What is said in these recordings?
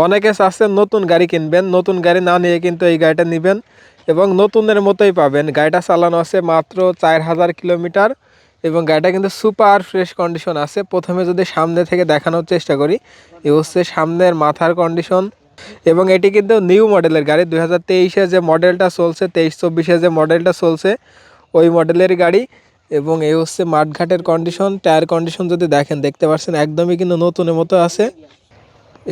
অনেকে চাচ্ছেন নতুন গাড়ি কিনবেন, নতুন গাড়ি না নিয়ে কিন্তু এই গাড়িটা নেবেন এবং নতুনের মতোই পাবেন। গাড়িটা চালানো আছে মাত্র 4000 কিলোমিটার এবং গাড়িটা কিন্তু সুপার ফ্রেশ কন্ডিশন আছে। প্রথমে যদি সামনে থেকে দেখানোর চেষ্টা করি, এ হচ্ছে সামনের মাথার কন্ডিশন এবং এটি কিন্তু নিউ মডেলের গাড়ি। 2023-এ যে মডেলটা চলছে, 23-24-এ যে মডেলটা চলছে ওই মডেলের গাড়ি। এবং এই হচ্ছে মাঠঘাটের কন্ডিশন, টায়ার কন্ডিশন যদি দেখতে পাচ্ছেন একদমই কিন্তু নতুনের মতো আছে।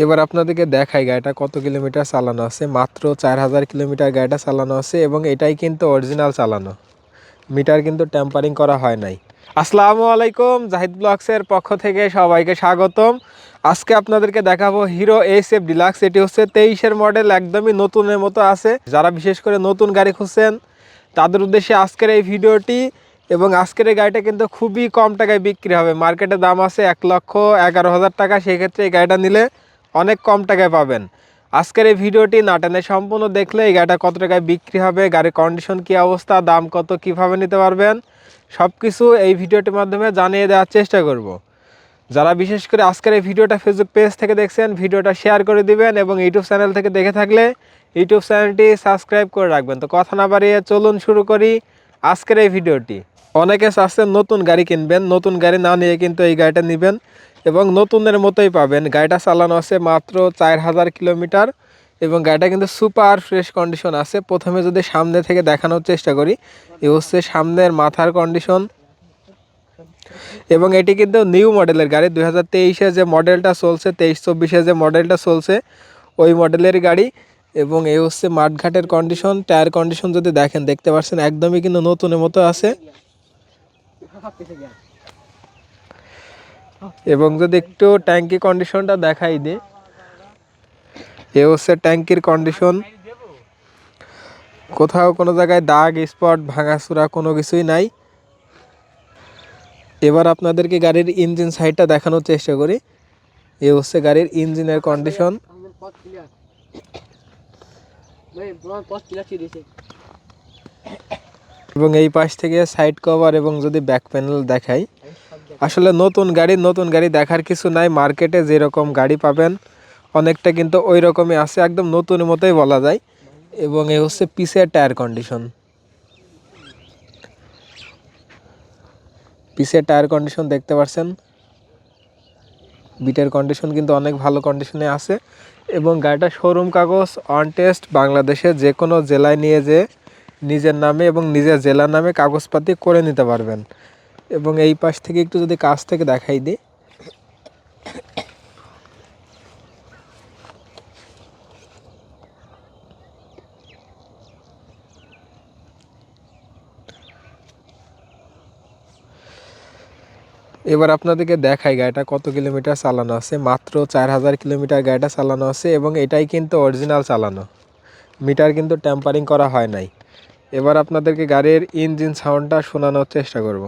এবার আপনাদেরকে দেখাই গাড়িটা কত কিলোমিটার চালানো আছে। মাত্র 4000 কিলোমিটার গাড়িটা চালানো আছে এবং এটাই কিন্তু অরিজিনাল চালানো, মিটার কিন্তু ট্যাম্পারিং করা হয় নাই। আসসালামু আলাইকুম, জাহিদ ব্লগসের পক্ষ থেকে সবাইকে স্বাগতম। আজকে আপনাদেরকে দেখাবো হিরো এইচএফ ডিলাক্স। এটি হচ্ছে 23-এর মডেল, একদমই নতুনের মতো আছে। যারা বিশেষ করে নতুন গাড়ি খুঁজছেন তাদের উদ্দেশ্যে আজকের এই ভিডিওটি। এবং আজকের এই গাড়িটা কিন্তু খুবই কম টাকায় বিক্রি হবে। মার্কেটে দাম আছে 1,11,000 টাকা। সেক্ষেত্রে এই গাড়িটা নিলে অনেক কম টাকায় পাবেন। আজকের এই ভিডিওটি না টেনে সম্পূর্ণ দেখলে এই গাড়িটা কত টাকায় বিক্রি হবে, গাড়ির কন্ডিশন কী অবস্থা, দাম কত, কিভাবে নিতে পারবেন, সব কিছু এই ভিডিওটির মাধ্যমে জানিয়ে দেওয়ার চেষ্টা করব। যারা বিশেষ করে আজকের এই ভিডিওটা ফেসবুক পেজ থেকে দেখছেন ভিডিওটা শেয়ার করে দিবেন এবং ইউটিউব চ্যানেল থেকে দেখে থাকলে ইউটিউব চ্যানেলটি সাবস্ক্রাইব করে রাখবেন। তো কথা না বাড়িয়ে চলুন শুরু করি আজকের এই ভিডিওটি। অনেকে চাচ্ছেন নতুন গাড়ি কিনবেন, নতুন গাড়ি না নিয়ে কিন্তু এই গাড়িটা নেবেন এবং নতুনের মতোই পাবেন। গাড়িটা চালানো আছে মাত্র 4000 কিলোমিটার এবং গাড়িটা কিন্তু সুপার ফ্রেশ কন্ডিশন আছে। প্রথমে যদি সামনে থেকে দেখানোর চেষ্টা করি, এ হচ্ছে সামনের মাথার কন্ডিশন এবং এটি কিন্তু নিউ মডেলের গাড়ি। 2023-এ যে মডেলটা চলছে, 23-24-এ যে মডেলটা চলছে ওই মডেলের গাড়ি। এবং এই হচ্ছে মাঠঘাটের কন্ডিশন, টায়ার কন্ডিশন যদি দেখতে পাচ্ছেন একদমই কিন্তু নতুনের মতো আছে। এবং যদি একটু ট্যাঙ্কি কন্ডিশনটা দেখাই দিই, এ হচ্ছে ট্যাঙ্কির কন্ডিশন। কোথাও কোনো জায়গায় দাগ স্পট ভাঙাচোরা কোনো কিছুই নাই। এবার আপনাদেরকে গাড়ির ইঞ্জিন সাইডটা দেখানোর চেষ্টা করি। এ হচ্ছে গাড়ির ইঞ্জিনের কন্ডিশন এবং এই পাশ থেকে সাইড কভার এবং যদি ব্যাক প্যানেল দেখাই, আসলে নতুন গাড়ি দেখার কিছু নাই। মার্কেটে যেরকম গাড়ি পাবেন অনেকটা কিন্তু ওই রকমই আছে, একদম নতুনের মতোই বলা যায়। এবং এই হচ্ছে পিছের টায়ার কন্ডিশন, পিছের টায়ার কন্ডিশন দেখতে পাচ্ছেন। বিটের কন্ডিশন কিন্তু অনেক ভালো কন্ডিশনে আছে এবং গাড়িটা শোরুম কাগজ অন টেস্ট। বাংলাদেশে যে কোনো জেলায় নিয়ে যেয়ে নিজের নামে এবং নিজের জেলার নামে কাগজপাতি করে নিতে পারবেন। এবং এই পাশ থেকে একটু যদি কাছ থেকে দেখাই দিই, এবার আপনাদেরকে দেখাই গাড়িটা কত কিলোমিটার চালানো আছে। মাত্র 4000 কিলোমিটার গাড়িটা চালানো আছে এবং এটাই কিন্তু অরিজিনাল চালানো, মিটার কিন্তু ট্যাম্পারিং করা হয় নাই। এবার আপনাদেরকে গাড়ির ইঞ্জিন সাউন্ডটা শোনানোর চেষ্টা করব।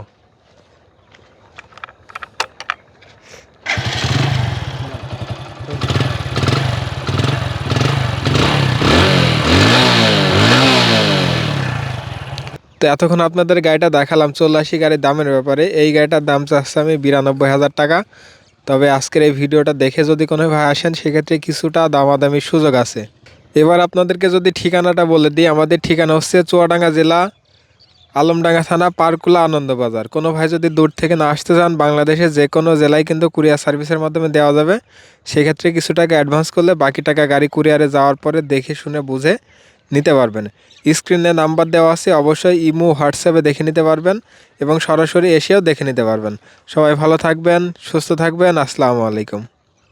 তো এতক্ষণ আপনাদের গাড়িটা দেখালাম 84 গাড়ির দামের ব্যাপারে। এই গাড়িটার দাম চাচ্ছে আমি 92,000 টাকা। তবে আজকের এই ভিডিওটা দেখে যদি কোনো ভাই আসেন সেক্ষেত্রে কিছুটা দামাদামির সুযোগ আছে। এবার আপনাদেরকে যদি ঠিকানাটা বলে দিই, আমাদের ঠিকানা হচ্ছে চুয়াডাঙ্গা জেলা, আলমডাঙ্গা থানা, পারকুলা, আনন্দবাজার। কোনো ভাই যদি দূর থেকে না আসতে চান, বাংলাদেশের যে কোনো জেলায় কিন্তু কুরিয়ার সার্ভিসের মাধ্যমে দেওয়া যাবে। সেক্ষেত্রে কিছু টাকা অ্যাডভান্স করলে বাকি টাকা গাড়ি কুরিয়ারে যাওয়ার পরে দেখে শুনে বুঝে নিতে পারবেন। স্ক্রিনে নাম্বার দেওয়া আছে, অবশ্যই ইমো হোয়াটসঅ্যাপে দেখে নিতে পারবেন এবং সরাসরি এসেও দেখে নিতে পারবেন। সবাই ভালো থাকবেন, সুস্থ থাকবেন। আসসালামু আলাইকুম।